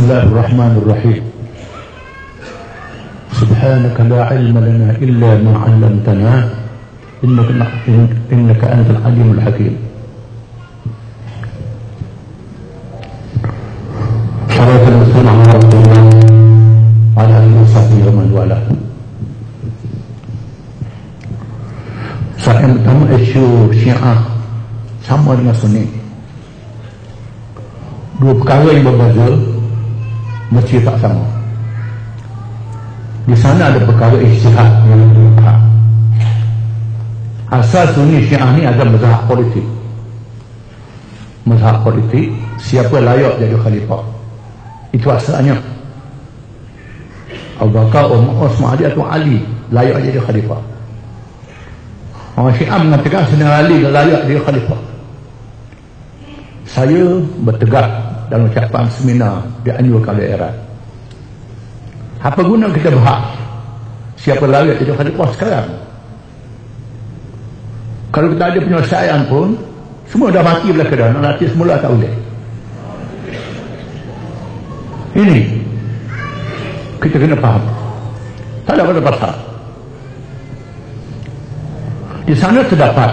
Bismillahirrahmanirrahim. Subhanaka la ilma lana illa ma 'allamtana innaka antal alimul hakim. Sallallahu alaihi wasallam ala alihi wa man wala. Saya pertama isu Syiah sama dengan Sunni. Dua perkara yang berbeza, mesti tak sama. Di sana ada perkara ijtihad yang berhak. Asal Sunni Syiah ni ada mazhab politik. Mazhab politik, siapa layak jadi khalifah. Itu asalnya. Abu Bakar, Umar, Osman, atau Ali layak jadi khalifah. Orang Syiah mengatakan Sayyidina Ali layak jadi khalifah. Saya bertegak dalam ucapan seminar dianjurkan oleh Iran. Apa guna kita berhak siapa layak jadi khalifah sekarang? Kalau kita ada penyelesaian pun, semua dah mati belah kedai, nak latih semula tak boleh. Ini kita kena faham. Tak ada pada pasal. Di sana terdapat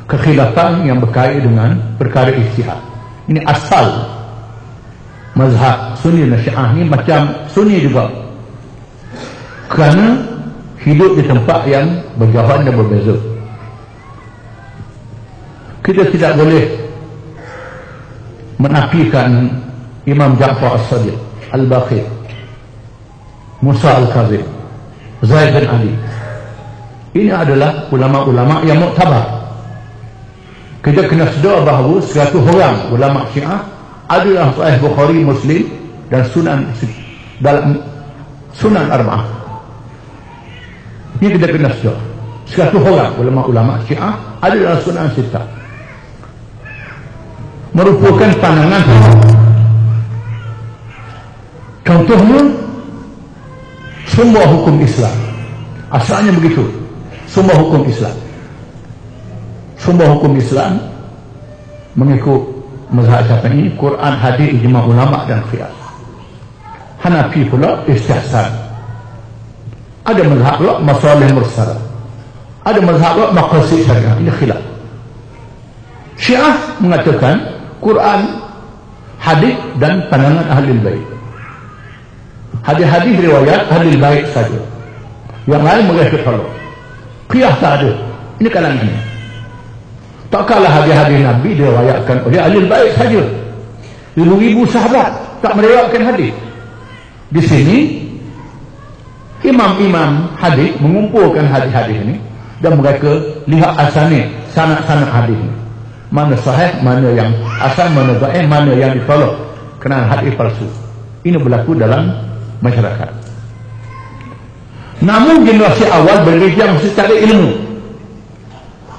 kekhilafan yang berkait dengan perkara ijtihad. Ini asal mazhab Sunni dan Syiah ni macam Sunni juga, kerana hidup di tempat yang berjauhan dan berbeza. Kita tidak boleh menafikan Imam Ja'far As-Sadiq, Al-Baqir, Musa Al-Kazim, Zaid bin Ali. Ini adalah ulama-ulama yang muktabar. Kita kena sedar bahawa 100 orang ulama Syiah adalah Sahih Bukhari, Muslim dan dalam Sunan Arba'ah. Ini kita kena sedar. 100 orang ulama-ulama Syiah ada dalam Sunan Sittah. Merupakan pandangan. Contohnya, semua hukum Islam asalnya begitu. Semua hukum Islam, semua hukum Islam mengikut mazhab Syafi'i, Quran, hadis, ijma' ulama dan qiyas. Hanafi pula istihsan. Ada mazhab pula masalih mursalah. Ada mazhab pula maqasid syariah. Ini khilaf. Syiah mengatakan Quran, hadis dan pandangan ahli bait. Hadis-hadis riwayat ahli bait saja. Yang lain mereka tolak. Qiyas tak ada. Ini kalangan ini. Tak kalah hadis-hadis Nabi diriwayatkan oleh ahli bait saja. Ribu-ribu sahabat tak meriwayatkan hadis. Di sini imam-imam hadis mengumpulkan hadis-hadis ini dan mereka lihat asalnya sanad-sanad hadis ini. Mana sahih, mana yang asal, mana dhaif, mana yang ditolak kerana hadis palsu. Ini berlaku dalam masyarakat. Namun generasi awal berbincang secara ilmu.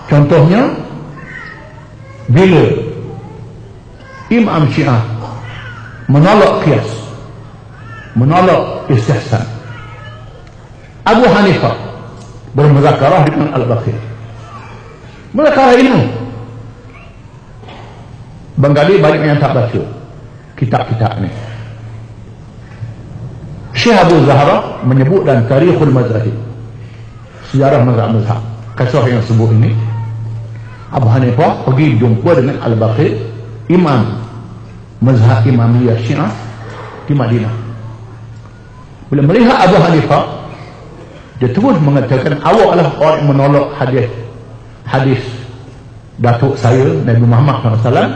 Contohnya, bila Imam Syiah menolak qiyas, menolak istihsan, Abu Hanifah bermuzakarah dengan Al-Baqir. Muzakarah ilmu. Bengali banyak yang tak baca kitab-kitab ni. Syekh Abu Zahra menyebut dalam Tarikhul Mazahib, sejarah mazhab-mazhab, kisah yang sebut ini, Abu Hanifah pergi jumpa dengan Al-Baqir, imam mazhab Imamiyah Syiah di Madinah. Bila melihat Abu Hanifah, dia terus mengatakan, awaklah orang yang menolak hadis datuk saya Nabi Muhammad SAW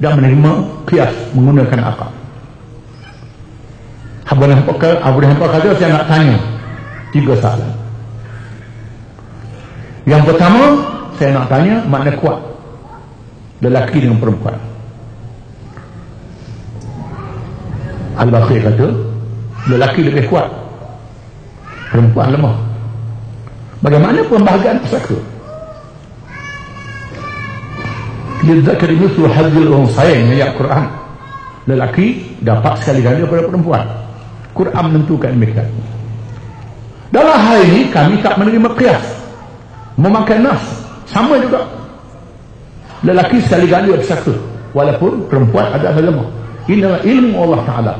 dan menerima qiyas menggunakan akal. Abu Hanifah kata, saya nak tanya 3 soalan. Yang pertama, saya nak tanya makna kuat lelaki dengan perempuan. Al-Baqir kata, lelaki lebih kuat, perempuan lemah. Bagaimana pembahagian pusaka? Lidzakari mithlu hadzil unsayain, ayat Quran. Lelaki dapat sekali ganda daripada perempuan. Quran menentukan demikian. Dalam hal ini kami tak menerima qiyas, memakai nas. Sama juga, lelaki sekali ganda bersatu walaupun perempuan ada lemah. Inilah ilmu Allah Ta'ala.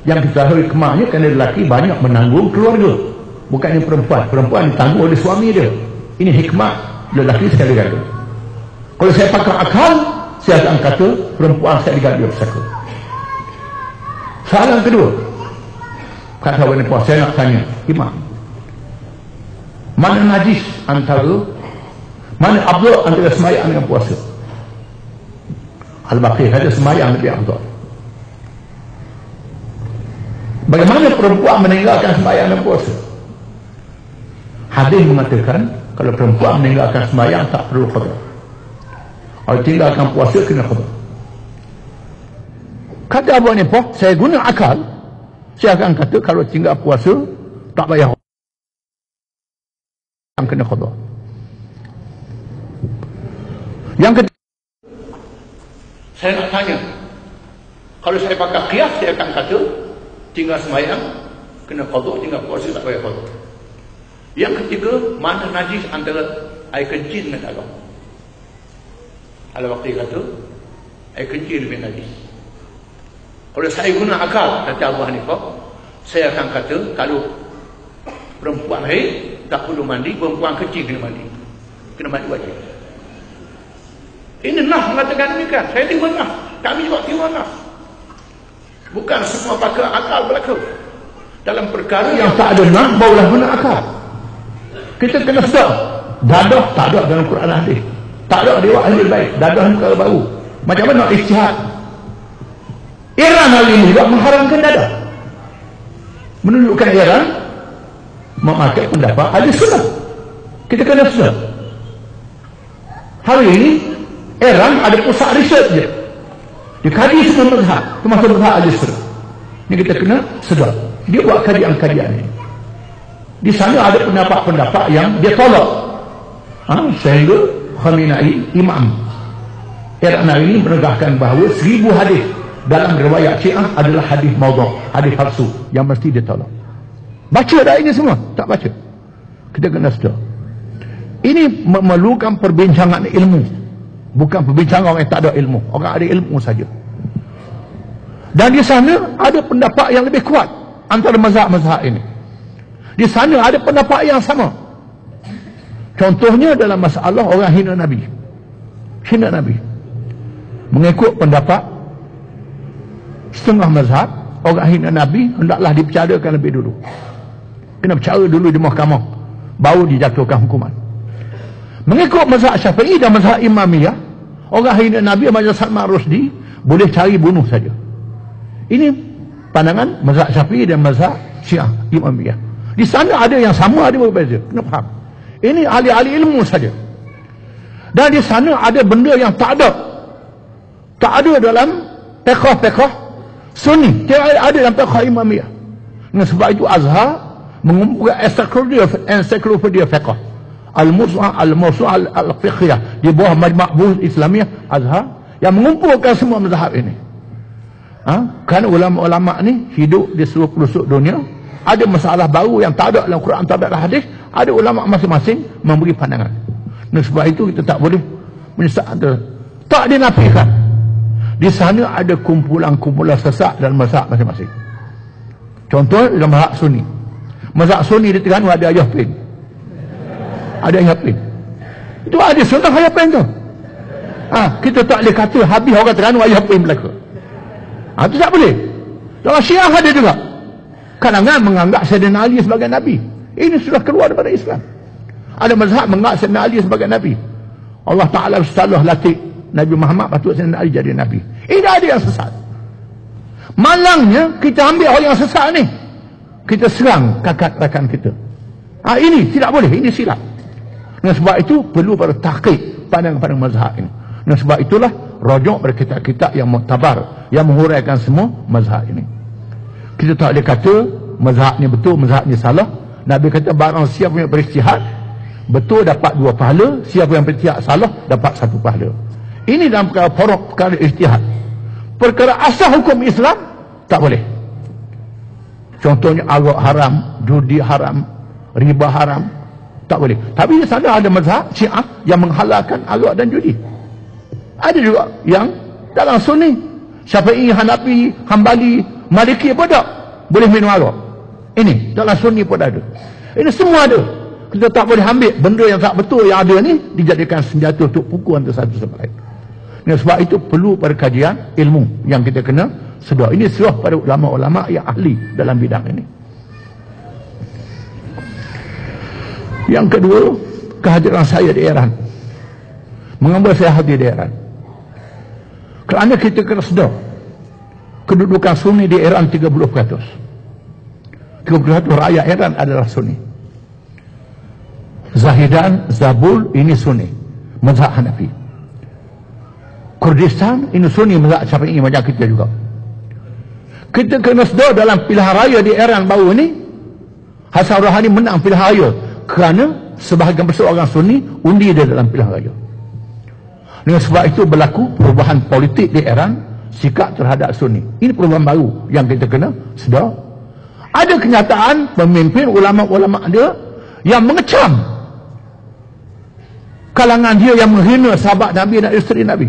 Yang kita tahu hikmahnya kerana lelaki banyak menanggung keluarga. Bukannya perempuan. Perempuan ditanggung oleh suami dia. Ini hikmah lelaki sekali ganda. Kalau saya pakai akal, saya akan kata perempuan saya diganda pesaka. Soalan kedua, kata wanita, saya nak tanya imam, mana najis antara, mana afdal antara sembahyang dengan puasa? Al-Baqi kata sembahyang lebih afdal. Bagaimana perempuan meninggalkan sembahyang dan puasa? Hadis mengatakan kalau perempuan meninggalkan sembahyang tak perlu qada. Kalau tinggalkan puasa kena qada. Kata Abu Hanifah, saya guna akal, saya akan kata kalau tinggal puasa tak payah yang kena qada. Yang ketiga, saya nak tanya, kalau saya pakai qiyas, saya akan kata tinggal sembahyang kena qada, tinggal puasa tak payah qada. Yang ketiga, mana najis antara air kencing dengan darah? Al-Baqi kata air kencing lebih najis. Kalau saya guna akal, kata Abu Hanifah, saya akan kata kalau perempuan haid tak perlu mandi, perempuan kecil kena mandi. Kena mandi wajib. Ini Nas mengatakan demikian. Saya tiba Nas. Kami juga tiba Nas. Bukan semua pakai akal belaka. Dalam perkara yang tak ada Nas, barulah guna akal. Kita kena sedar. Dadah tak ada dalam Quran hadis. Tak ada dewa ahli baik. Dadah ni perkara baru. Macam mana nak ijtihad? Iran hari ini juga mengharamkan dadah. Menunjukkan Iran memakai pendapat ahli sunnah. Kita kena sedar. Hari ini Iran ada pusat riset dia. Dia kaji semua mazhab, termasuk mazhab ahli sunnah. Ini kita kena sedar. Dia buat kajian-kajian ini. Di sana ada pendapat-pendapat yang dia tolak. Sehingga Khamenei, imam Iran hari ini menegakkan bahawa 1000 hadis dalam riwayat Syiah adalah hadis maudhu', hadis palsu yang mesti dia tolak. Baca dah ini semua? Tak baca. Kita kena sedar. Ini memerlukan perbincangan ilmu. Bukan perbincangan orang yang tak ada ilmu. Orang ada ilmu saja. Dan di sana ada pendapat yang lebih kuat antara mazhab-mazhab ini. Di sana ada pendapat yang sama. Contohnya dalam masalah orang hina Nabi. Hina Nabi. Mengikut pendapat setengah mazhab, orang hina Nabi hendaklah dipercarakan lebih dulu. Kena bercara dulu di mahkamah, baru dijatuhkan hukuman. Mengikut mazhab Syafi'i dan mazhab Imamiyah, orang hina Nabi macam Salman Rushdie boleh cari bunuh saja. Ini pandangan mazhab Syafi'i dan mazhab Syiah Imamiyah. Di sana ada yang sama, ada berbeza. Kena faham. Ini ahli-ahli ilmu saja. Dan di sana ada benda yang tak ada. Tak ada dalam fiqh Sunni. Tidak ada dalam fiqh Imamiyah. Dan sebab itu Azhar mengumpulkan ensiklopedia fiqh. Al-Mawsu'ah al-Fiqhiyah di bawah Majma' Buhus Islamiyah Azhar yang mengumpulkan semua mazhab ini. Kerana ulama-ulama ni hidup di seluruh pelosok dunia. Ada masalah baru yang tak ada dalam Quran, tak ada dalam hadis. Ada ulama masing-masing memberi pandangan. Dan sebab itu kita tak boleh menyesat antara. Tak dinafikan. Di sana ada kumpulan-kumpulan sesat dalam mazhab masing-masing. Contoh dalam mazhab Sunni. Mazhab Sunni di Terengganu ada ayah pin. Ada ayah pin. Itu ada sunnah ayah pin tu. Kita tak boleh kata habis orang Terengganu ayah pin belaka. Itu tak boleh. Dalam Syiah ada juga. Kalangan menganggap Sayyidina Ali sebagai Nabi. Ini sudah keluar daripada Islam. Ada mazhab menganggap Sayyidina Ali sebagai Nabi. Allah Ta'ala salah latih Nabi Muhammad, patut Sayyidina Ali jadi Nabi. Ini ada yang sesat. Malangnya kita ambil orang yang sesat ni, kita serang kakak rakan kita. Ini tidak boleh. Ini silap. Dan sebab itu perlu pada tahqiq pandang-pandang mazhab ini. Dan sebab itulah rujuk pada kitab-kitab yang muktabar, yang menghuraikan semua mazhab ini. Kita tak boleh kata mazhab ni betul, mazhab ni salah. Nabi kata barang siapa yang beristihad betul dapat 2 pahala, siapa yang beristihad salah dapat 1 pahala. Ini dalam perkara ijtihad. Perkara asal hukum Islam tak boleh. Contohnya arak haram, judi haram, riba haram, tak boleh. Tapi di sana ada mazhab Syiah yang menghalalkan arak dan judi. Ada juga yang dalam Sunni Syafi'i, Hanafi, Hambali, Maliki pun tak boleh minum arak. Ini dalam Sunni pun ada. Ini semua ada. Kita tak boleh ambil benda yang tak betul yang ada ni dijadikan senjata untuk pukul antara satu sama lain. Sebab itu perlu pada kajian ilmu yang kita kena sedar. Ini serah pada ulama-ulama yang ahli dalam bidang ini. Yang kedua, kehadiran saya di Iran. Mengapa saya hadir di Iran? Kerana kita kena sedar kedudukan Sunni di Iran 30%. 30% rakyat Iran adalah Sunni. Zahidan, Zabul ini Sunni, mazhab Hanafi. Kurdistan ini Sunni, mazhab Syafi'i macam kita juga. Kita kena sedar dalam pilihan raya di Iran baru ni, Hassan Rouhani menang pilihan raya kerana sebahagian besar orang Sunni undi dia dalam pilihan raya. Dengan sebab itu berlaku perubahan politik di Iran, sikap terhadap Sunni. Ini perubahan baru yang kita kena sedar. Ada kenyataan pemimpin ulama-ulama dia yang mengecam kalangan dia yang menghina sahabat Nabi dan isteri Nabi.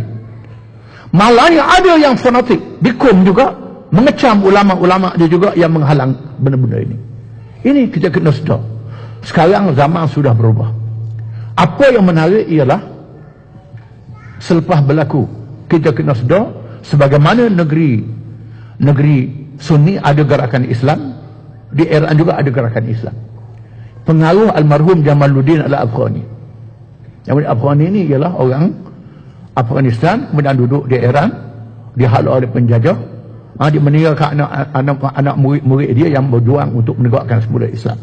Malahnya ada yang fanatik dikum juga mengecam ulama-ulama dia juga yang menghalang benda-benda ini. Ini kita kena sedar. Sekarang zaman sudah berubah. Apa yang menarik ialah selepas berlaku kita kena sedar sebagaimana negeri Sunni ada gerakan Islam, di Iran juga ada gerakan Islam. Pengaruh almarhum Jamaluddin Al-Afghani. Yang Afghani ini ialah orang Afghanistan kemudian duduk di Iran, dihalau oleh penjajah, dia meninggalkan anak murid dia yang berjuang untuk menegakkan semula Islam.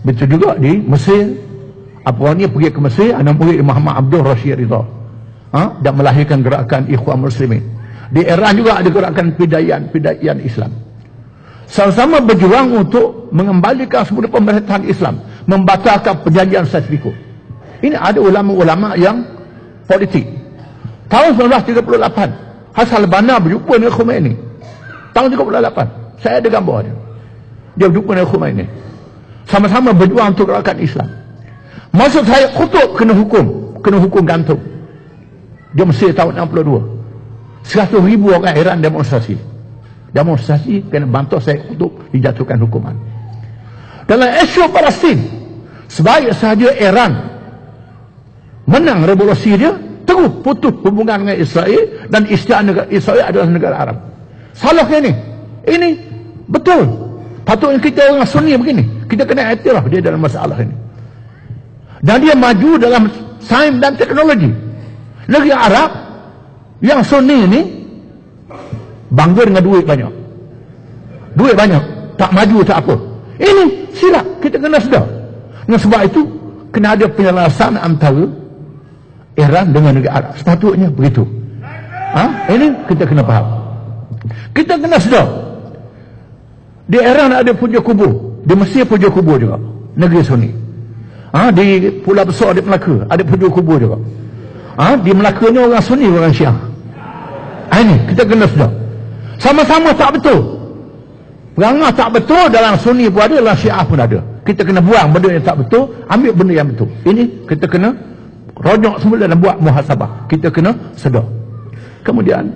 Betul juga di Mesir, Afghani pergi ke Mesir, anak murid Muhammad Abdul Rashid Ridha, dan melahirkan gerakan Ikhwan Muslimin. Di Iran juga ada gerakan pidaian Islam. Sama-sama berjuang untuk mengembalikan semula pemerintahan Islam, membatalkan perjanjian Sykes-Picot. Ini ada ulama-ulama yang politik. Tahun 1938 Hassan al-Banna berjumpa dengan Khomeini. Tahun 1938 saya ada gambar dia. Dia berjumpa dengan Khomeini. Sama-sama berjuang untuk gerakan Islam. Maksud saya Qutb kena hukum gantung. Dia Mesir tahun 62. 100,000 orang Iran demonstrasi kena bantu saya Qutb dijatuhkan hukuman. Dalam isu Palestin, sebaik sahaja Iran menang revolusi dia, terus putus hubungan dengan Israel dan istilah negara Israel adalah negara Arab. Salahnya ini betul. Patutnya kita orang Sunni begini, kita kena iktiraf dia dalam masalah ini. Dan dia maju dalam sains dan teknologi. Negeri Arab yang Sunni ini bangga dengan duit banyak, tak maju tak apa. Ini silap, kita kena sedar. Dengan sebab itu kena ada penyelesaian antara Iran dengan negara Arab. Sepatutnya begitu. Ini kita kena faham. Kita kena sedar. Di Iran ada puja kubur, di Mesir puja kubur juga, negeri Sunni. Di Pulau Besar di Melaka ada puja kubur juga. Di Melaka ni orang Sunni, orang Syiah. Ini kita kena sedar. Sama-sama tak betul. Perangai tak betul dalam Sunni pun ada, dalam Syiah pun ada. Kita kena buang benda yang tak betul, ambil benda yang betul. Ini kita kena rojok semula dan buat muhasabah. Kita kena sedar. Kemudian